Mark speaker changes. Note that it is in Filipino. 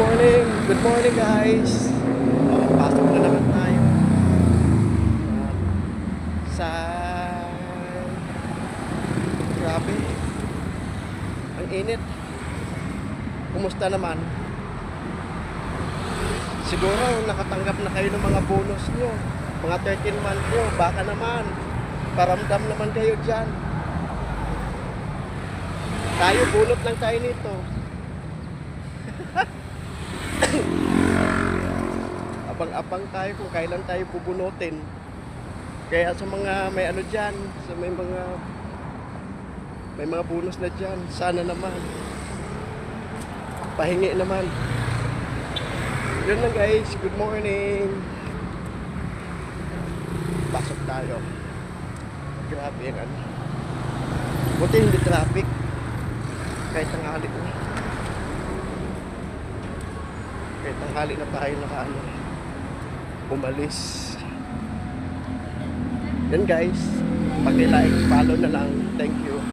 Speaker 1: Good morning guys. Pasok na naman tayo. Sa grabe. Ang init. Kumusta naman? Siguro nakatanggap na kayo ng mga bonus nyo. Mga 13 month nyo. Baka naman. Paramdam naman kayo dyan. Tayo bunot lang tayo nito. Abang-abang tayo kung kailan tayo bubunutin. Kaya sa mga may ano dyan, sa may mga bonus na dyan, sana naman pahingi naman. Yun lang guys, good morning. Pasok tayo. Grabe yan ano. Buti hindi traffic kahit tanghali na. Kahit tanghali na tayo umalis. Yan guys, pag-like, follow na lang. Thank you.